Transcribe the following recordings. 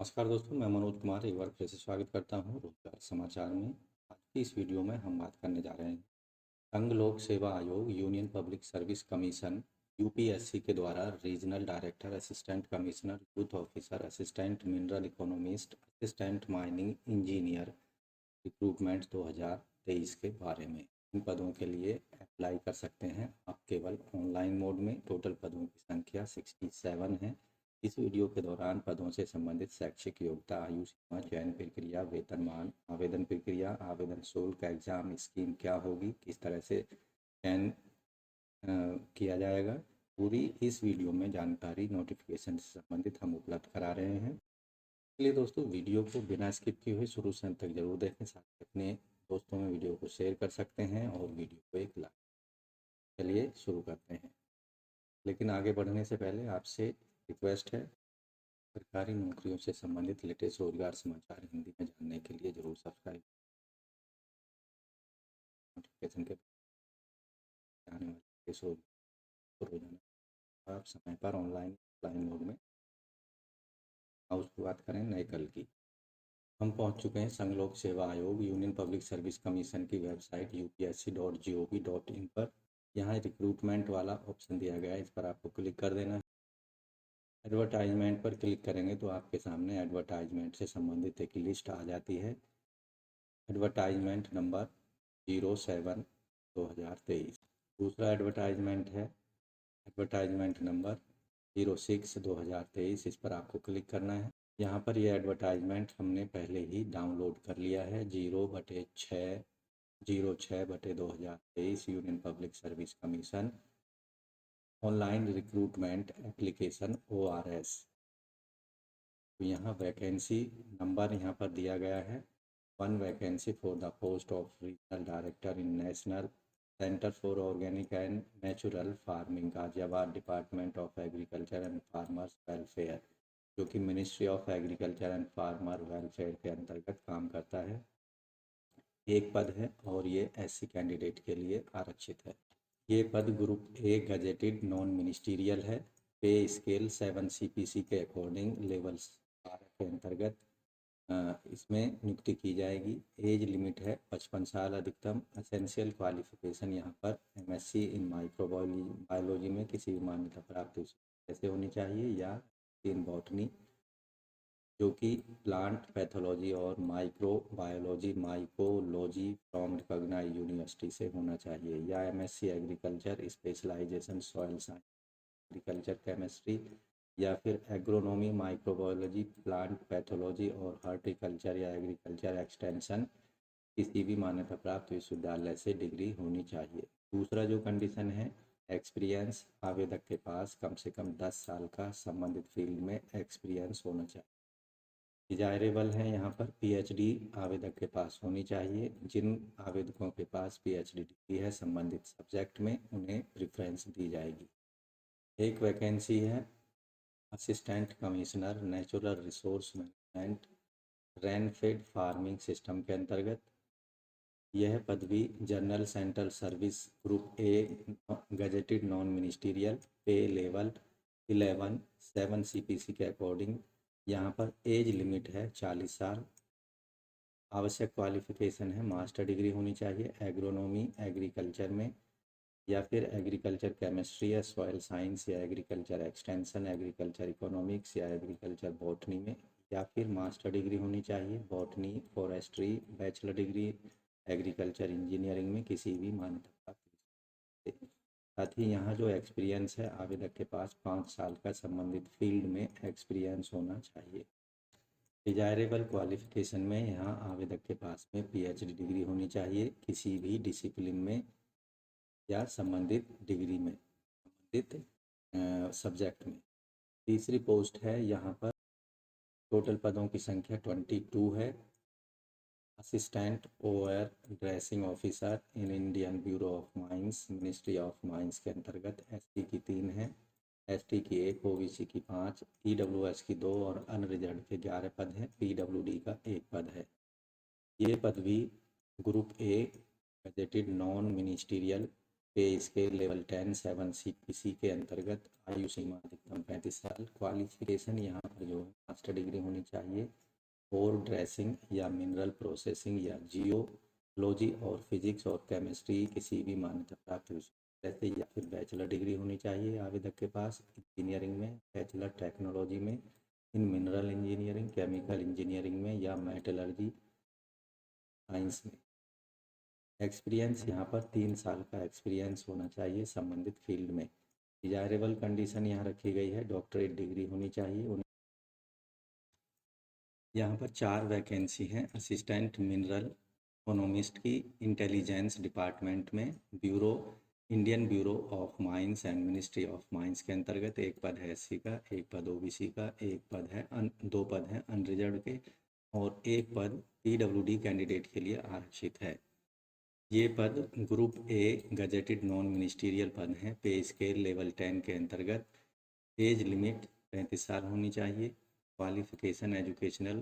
नमस्कार दोस्तों, मैं मनोज कुमार एक बार फिर से स्वागत करता हूँ रोजगार समाचार में। आज की इस वीडियो में हम बात करने जा रहे हैं संघ लोक सेवा आयोग union public service commission UPSC के द्वारा regional director, assistant commissioner, youth officer, assistant mineral economist, assistant mining engineer recruitment 2023 के बारे में। इन पदों के लिए अप्लाई कर सकते हैं आप केवल ऑनलाइन मोड में। टोटल पदों की संख्या 67 है। इस वीडियो के दौरान पदों से संबंधित शैक्षिक योग्यता, आयु सीमा, चयन प्रक्रिया, वेतनमान, आवेदन प्रक्रिया, आवेदन शुल्क, एग्जाम स्कीम क्या होगी, किस तरह से चयन किया जाएगा, पूरी इस वीडियो में जानकारी नोटिफिकेशन से संबंधित हम उपलब्ध करा रहे हैं। इसलिए दोस्तों, वीडियो को बिना स्किप किए हुए शुरू से अंत तक जरूर देखें। साथ ही अपने दोस्तों में वीडियो को शेयर कर सकते हैं और वीडियो को एक लाइक। चलिए शुरू करते हैं। लेकिन आगे बढ़ने से पहले आपसे रिक्वेस्ट है, सरकारी नौकरियों से संबंधित लेटेस्ट रोजगार समाचार हिंदी में जानने के लिए जरूर सब्सक्राइब नोटिफिकेशन के आने वाले लेटेस्ट रोजगार को रोजाना आप समय पर ऑनलाइन मोड में। और उसकी बात करें नए कल की, हम पहुंच चुके हैं संघ लोक सेवा आयोग यूनियन पब्लिक सर्विस कमीशन की वेबसाइट upsc.gov.in पर। यहाँ रिक्रूटमेंट वाला ऑप्शन दिया गया है, इस पर आपको क्लिक कर देना है। एडवर्टाइजमेंट पर क्लिक करेंगे तो आपके सामने एडवर्टाइजमेंट से संबंधित एक लिस्ट आ जाती है। Advertisement number 07/2023। दूसरा एडवर्टाइजमेंट है एडवर्टाइजमेंट नंबर 06/2023। इस पर आपको क्लिक करना है। यहाँ पर ये एडवर्टाइजमेंट हमने पहले ही डाउनलोड कर लिया है। 06/2023 union public service commission online recruitment application ORS। तो यहाँ वैकेंसी नंबर यहाँ पर दिया गया है। 1 vacancy for the post of regional director in national centre for organic and natural farming, Ghaziabad, department of agriculture and farmers welfare, जो कि ministry of agriculture and farmer welfare के अंतर्गत काम करता है। एक पद है और ये SC कैंडिडेट के लिए आरक्षित है। ये पद group A gazetted non ministerial है। पे स्केल 7 CPC के अकॉर्डिंग लेवल 12 के अंतर्गत इसमें नियुक्ति की जाएगी। एज लिमिट है 55 साल अधिकतम। एसेंशियल क्वालिफिकेशन यहाँ पर MSc इन माइक्रोबायोलॉजी में किसी भी मान्यता प्राप्त ऐसे होनी चाहिए, या इन बॉटनी जो कि प्लांट पैथोलॉजी और माइकोलॉजी फ्रॉम रिकॉग्नाइज्ड यूनिवर्सिटी से होना चाहिए, या MSc agriculture specialization soil science agriculture chemistry, या फिर एग्रोनॉमी, माइक्रोबायोलॉजी, प्लांट पैथोलॉजी और हॉर्टिकल्चर या एग्रीकल्चर एक्सटेंशन किसी भी मान्यता प्राप्त विश्वविद्यालय से डिग्री होनी चाहिए। दूसरा जो कंडीशन है, एक्सपीरियंस, आवेदक के पास कम से कम 10 साल का संबंधित फील्ड में एक्सपीरियंस होना चाहिए। डिजायरेबल है यहाँ पर PhD आवेदक के पास होनी चाहिए। जिन आवेदकों के पास PhD डिग्री है संबंधित सब्जेक्ट में, उन्हें प्रेफरेंस दी जाएगी। एक वैकेंसी है assistant commissioner natural resource management rainfed farming system के अंतर्गत। यह पदवी general central service group A gazetted non ministerial, पे लेवल 11 7 CPC के अकॉर्डिंग। यहाँ पर एज लिमिट है 40 साल। आवश्यक क्वालिफिकेशन है मास्टर डिग्री होनी चाहिए एग्रोनॉमी एग्रीकल्चर में, या फिर एग्रीकल्चर केमिस्ट्री या सॉइल साइंस, या एग्रीकल्चर एक्सटेंशन, एग्रीकल्चर इकोनॉमिक्स या एग्रीकल्चर बॉटनी में, या फिर मास्टर डिग्री होनी चाहिए botany forestry, bachelor degree agriculture engineering में किसी भी मान्यता प्राप्त। साथ ही यहाँ जो एक्सपीरियंस है, आवेदक के पास 5 साल का संबंधित फील्ड में एक्सपीरियंस होना चाहिए। डिजायरेबल क्वालिफिकेशन में यहाँ आवेदक के पास में PhD डिग्री होनी चाहिए किसी भी डिसिप्लिन में या संबंधित डिग्री में, संबंधित सब्जेक्ट में। तीसरी पोस्ट है यहाँ पर, टोटल पदों की संख्या 22 है। Assistant over dressing officer in Indian bureau of mines, ministry of mines के अंतर्गत। ST की 3 है, ST की 1, OBC की 5, EWS की 2 और अनरिजर्व के 11 पद हैं। PWD का 1 पद है। ये पद भी group A gazetted non ministerial पे स्केल लेवल 10 7 CPC के अंतर्गत आयु सीमा अधिकतम 35 साल। क्वालिफिकेशन यहाँ पर जो है मास्टर डिग्री होनी चाहिए और ड्रेसिंग या मिनरल प्रोसेसिंग या जियोलॉजी और फिजिक्स और केमिस्ट्री किसी भी मान्यता प्राप्त विषय से या फिर बैचलर डिग्री होनी चाहिए आवेदक के पास। इंजीनियरिंग में बैचलर टेक्नोलॉजी में, इन मिनरल इंजीनियरिंग, केमिकल इंजीनियरिंग में या मेटलर्जी साइंस में। एक्सपीरियंस यहाँ पर 3 साल का एक्सपीरियंस होना चाहिए संबंधित फील्ड में। डिजायरेबल कंडीशन यहाँ रखी गई है, डॉक्टरेट डिग्री होनी चाहिए। यहाँ पर 4 वैकेंसी हैं असिस्टेंट मिनरल इकोनॉमिस्ट की इंटेलिजेंस डिपार्टमेंट में, Indian bureau of mines and ministry of mines के अंतर्गत। एक पद है एससी का, एक पद ओबीसी का, एक पद है 2 पद हैं अनरिजर्व के और एक पद पीडब्ल्यूडी कैंडिडेट के लिए आरक्षित है। ये पद group A gazetted non ministerial पद हैं। पे स्केल लेवल 10 के अंतर्गत एज लिमिट 35 साल होनी चाहिए। Qualification educational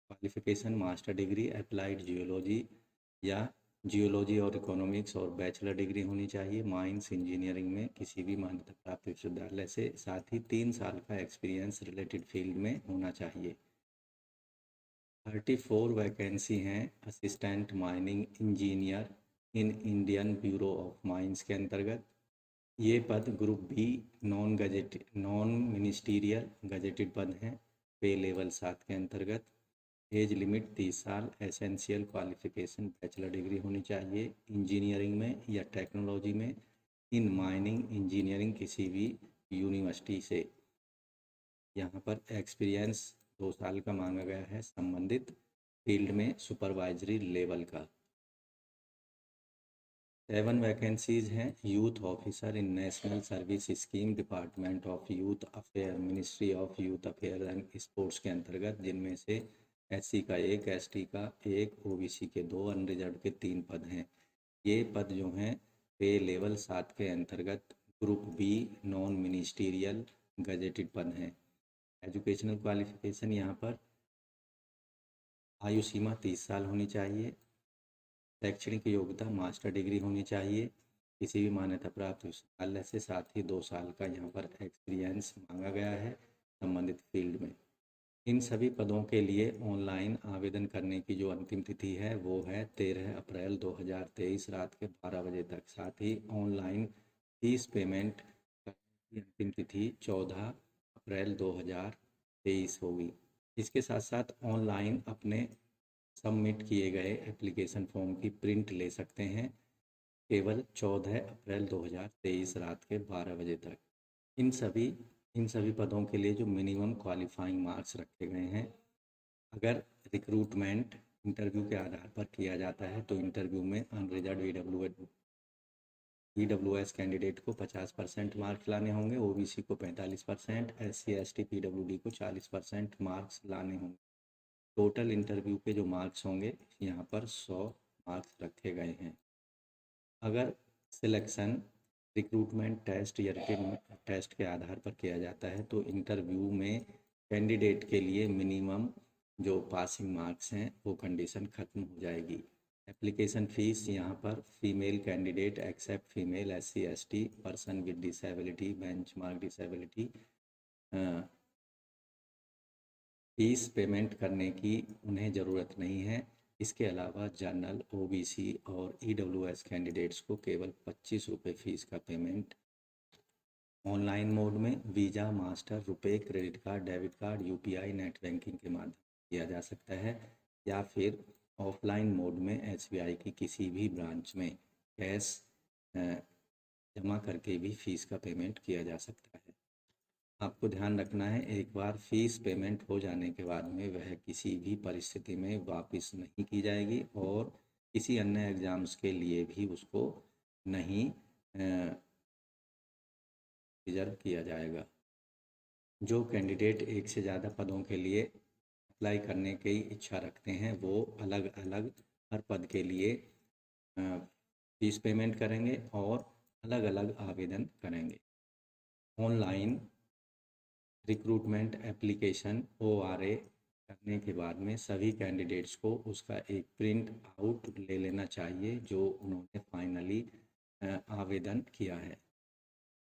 qualification master degree applied geology या जियोलॉजी और इकोनॉमिक्स और बैचलर डिग्री होनी चाहिए माइंस इंजीनियरिंग में किसी भी मान्यता प्राप्त विश्वविद्यालय से। साथ ही 3 साल का एक्सपीरियंस रिलेटेड फील्ड में होना चाहिए। 34 वैकेंसी हैं assistant mining engineer in Indian bureau of mines के अंतर्गत। ये पद group B non ministerial gazetted पद हैं। पे लेवल 7 के अंतर्गत। एज लिमिट 30 साल। एसेंशियल क्वालिफिकेशन बैचलर डिग्री होनी चाहिए इंजीनियरिंग में या टेक्नोलॉजी में, इन माइनिंग इंजीनियरिंग किसी भी यूनिवर्सिटी से। यहाँ पर एक्सपीरियंस 2 साल का मांगा गया है संबंधित फील्ड में सुपरवाइजरी लेवल का। 7 वैकेंसीज हैं youth officer in national service scheme department of youth affair ministry of youth affair and sports के अंतर्गत, जिनमें से एससी का 1, एसटी का 1, ओबीसी के 2, अनरिजर्व के 3 पद हैं। ये पद जो हैं पे लेवल 7 के अंतर्गत group B non ministerial gazetted पद हैं। एजुकेशनल क्वालिफिकेशन यहाँ पर आयु सीमा 30 साल होनी चाहिए। शैक्षणिक योग्यता मास्टर डिग्री होनी चाहिए किसी भी मान्यता प्राप्त विश्वविद्यालय से। साथ ही 2 साल का यहाँ पर एक्सपीरियंस मांगा गया है संबंधित फील्ड में। इन सभी पदों के लिए ऑनलाइन आवेदन करने की जो अंतिम तिथि है वो है 13 अप्रैल 2023 रात के 12 बजे तक। साथ ही ऑनलाइन फीस पेमेंट करने की अंतिम तिथि 14 अप्रैल 2023 होगी। इसके साथ साथ ऑनलाइन अपने सबमिट किए गए एप्लीकेशन फॉर्म की प्रिंट ले सकते हैं केवल 14 अप्रैल 2023 रात के 12 बजे तक। इन सभी पदों के लिए जो मिनिमम क्वालिफाइंग मार्क्स रखे गए हैं, अगर रिक्रूटमेंट इंटरव्यू के आधार पर किया जाता है तो इंटरव्यू में अनरिजर्व ईडब्ल्यूएस कैंडिडेट को 50% मार्क्स लाने होंगे, ओबीसी को 45%, एससी एसटी पीडब्ल्यूडी को 40% मार्क्स लाने होंगे। टोटल इंटरव्यू के जो मार्क्स होंगे यहाँ पर 100 मार्क्स रखे गए हैं। अगर सिलेक्शन रिक्रूटमेंट टेस्ट या रिटन टेस्ट के आधार पर किया जाता है तो इंटरव्यू में कैंडिडेट के लिए मिनिमम जो पासिंग मार्क्स हैं वो कंडीशन ख़त्म हो जाएगी। एप्लीकेशन फ़ीस यहाँ पर female candidate except female SC ST person with disability benchmark disability fees payment करने की उन्हें ज़रूरत नहीं है। इसके अलावा जनरल ओबीसी और ईडब्ल्यूएस कैंडिडेट्स को केवल 25 रुपये फ़ीस का पेमेंट ऑनलाइन मोड में वीज़ा मास्टर रुपए credit card debit card UPI net banking के माध्यम से किया जा सकता है या फिर ऑफलाइन मोड में एसबीआई की किसी भी ब्रांच में कैश जमा करके भी फ़ीस का पेमेंट किया जा सकता है। आपको ध्यान रखना है एक बार फ़ीस पेमेंट हो जाने के बाद में वह किसी भी परिस्थिति में वापस नहीं की जाएगी और किसी अन्य एग्ज़ाम्स के लिए भी उसको नहीं रिजर्व किया जाएगा। जो कैंडिडेट एक से ज़्यादा पदों के लिए अप्लाई करने की इच्छा रखते हैं वो अलग अलग हर पद के लिए फ़ीस पेमेंट करेंगे और अलग अलग आवेदन करेंगे। ऑनलाइन रिक्रूटमेंट एप्लीकेशन ORA करने के बाद में सभी कैंडिडेट्स को उसका एक प्रिंट आउट ले लेना चाहिए जो उन्होंने फाइनली आवेदन किया है।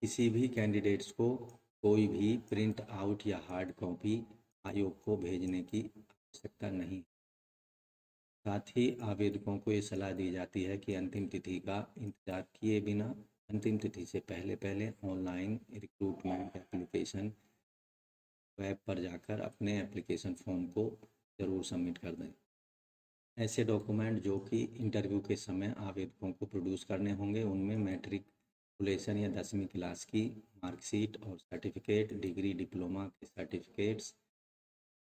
किसी भी कैंडिडेट्स को कोई भी प्रिंट आउट या हार्ड कॉपी आयोग को भेजने की आवश्यकता नहीं। साथ ही आवेदकों को ये सलाह दी जाती है कि अंतिम तिथि का इंतजार किए बिना अंतिम तिथि से पहले पहले ऑनलाइन रिक्रूटमेंट एप्लीकेशन वेब पर जाकर अपने एप्लीकेशन फॉर्म को ज़रूर सबमिट कर दें। ऐसे डॉक्यूमेंट जो कि इंटरव्यू के समय आवेदकों को प्रोड्यूस करने होंगे उनमें मैट्रिकुलेशन या 10वीं क्लास की मार्कशीट और सर्टिफिकेट, डिग्री डिप्लोमा के certificates,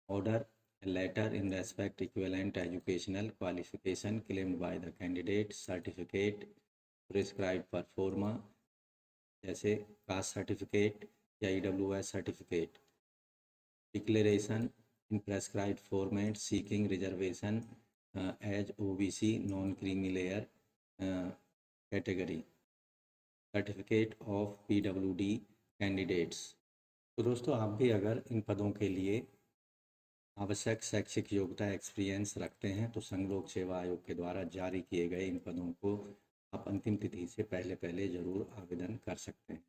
order a letter in respect equivalent educational qualification claimed by the candidate, certificate prescribed per forma जैसे कास्ट सर्टिफिकेट या EWS certificate, declaration in prescribed format seeking reservation as OBC non creamy layer category, certificate of PWD candidates. तो दोस्तों आप भी अगर इन पदों के लिए आवश्यक शैक्षिक योग्यता एक्सपीरियंस रखते हैं तो संघ लोक सेवा आयोग के द्वारा जारी किए गए इन पदों को आप अंतिम तिथि से पहले पहले ज़रूर आवेदन कर सकते हैं।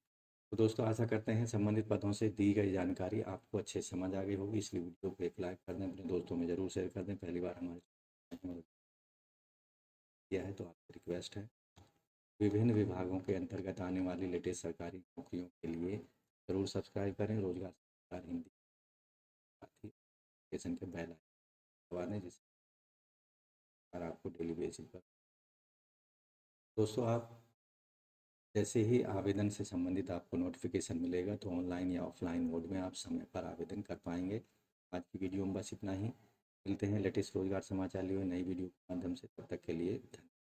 तो दोस्तों आशा करते हैं संबंधित पदों से दी गई जानकारी आपको अच्छे समझ आ गई होगी। इसलिए वीडियो को एक लाइक कर दें, अपने दोस्तों में ज़रूर शेयर कर दें। पहली बार हमारे चैनल किया है तो आपसे रिक्वेस्ट है विभिन्न विभागों के अंतर्गत आने वाली लेटेस्ट सरकारी नौकरियों के लिए ज़रूर सब्सक्राइब करें। रोजगार सरकार हिंदी साथ ही नोटिफिकेशन के बेल आइकन दबा दें जिससे आपको डेली बेसिस पर दोस्तों आप जैसे ही आवेदन से संबंधित आपको नोटिफिकेशन मिलेगा तो ऑनलाइन या ऑफलाइन मोड में आप समय पर आवेदन कर पाएंगे। आज की वीडियो में बस इतना ही। मिलते हैं लेटेस्ट रोजगार समाचार लिए नई वीडियो के माध्यम से। तब तक के लिए धन्यवाद।